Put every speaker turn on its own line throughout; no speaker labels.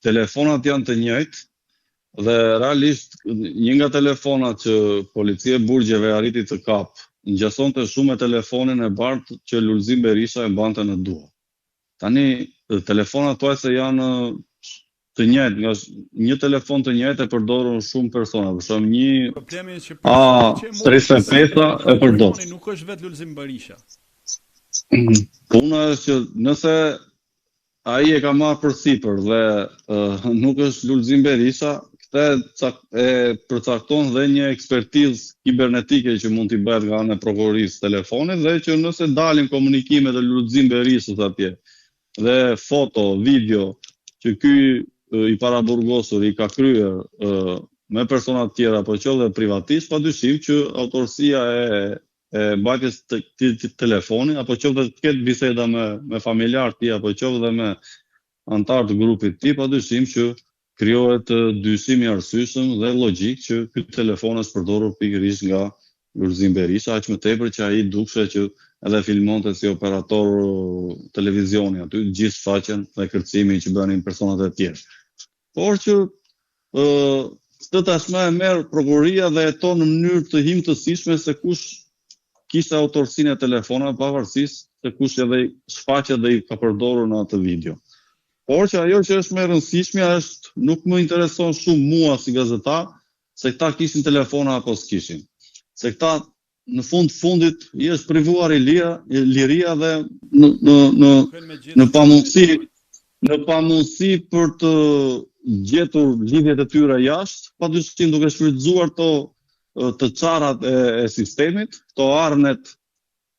telefonat janë të njëjtë dhe realisht një nga telefonat që policia e Burgjeve arriti të kapë ngjasonte shumë me telefonin e bardhë që Lulzim Berisha e mbante në duar. Tani telefonat thuajse janë të njëjtë, nga një telefon të njëjtë e përdorën shumë persona. Për shembull, një A35 e përdor.
Nuk është vetë Lulzim Berisha.
Puna është që nëse ai e ka marrë përsipër dhe nuk është Lulzim Berisha, këtë e përcakton dhe një ekspertizë kibernetike që mund t'i bëhet nga ana e prokurorisë telefonit dhe që nëse dalin komunikimet e Lulzim Berishës atje dhe foto, video që ky i paraburgosur i ka kryer me persona të tjera apo qoftë privatisht, padyshim që autorësia e mbajtjes të telefonit apo qoftë të ketë biseda me familjar të tij apo qoftë dhe me antar të grupit të tij, padyshim që krijohet dyshim i arsyeshëm dhe logjik që ky telefon është përdorur pikërisht nga Lulzim Berisha, aq më tepër që ai dukshte që edhe filmonte si operator televizioni aty gjithë shfaqjen dhe kërcimin që bënin personat e tjerë. Por që këtë tashmë e merr prokuroria dhe heton në mënyrë të himtësishme se kush kishte autorsinë e telefonave pavarësisht se kush edhe shfaqet dhe i ka përdorur në atë video. Por që ajo që është më e rëndësishmja është nuk më intereson shumë mua si gazetar se këta kishin telefona apo s'kishin. Se këta në fundit i është privuar liria dhe në pamundësi për të gjetur lidhjet e tyre jashtë, padyshim duke shfrytzuar të çarrat e sistemit, to arnet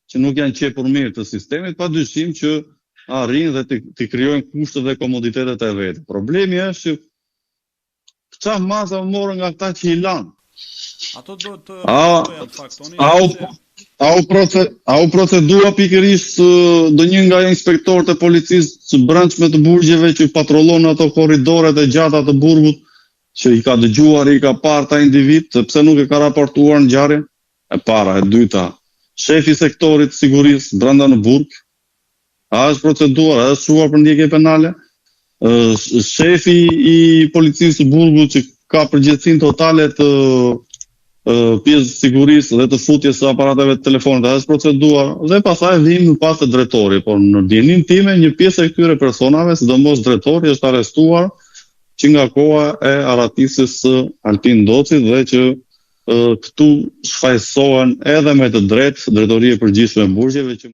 që nuk janë qepur mirë të sistemit, padyshim që arrin dhe të krijojnë kushte dhe komoditetet e vetë. Problemi është që çfarë masa morën nga këta që i lanë.
Ato do të faktoni.
A u procedura pikërisht do një nga inspektorët e policisë së brendshme të Burgjeve që patrollon ato korridoret e gjata të burgut, që i ka dëgjuar, i ka parë ta individ, sepse nuk e ka raportuar ngjarjen? E para, e dyta, shefi i sektorit sigurisë brenda në burg, a është proceduar, a është shuar për ndjekje penale? Shefi i policisë së burgut që ka përgjegjësinë totale të pjesë sigurisë dhe të futjes së aparateve të telefonit, a është proceduar dhe pastaj vim pas të drejtori, por në dinin time një pjesë e këtyre personave, sidomos drejtori, është arrestuar që nga koha e aratisjes së Altin Docit dhe që këtu shfaqsohen edhe me të drejtë drejtoria e përgjithshme e Burgjeve që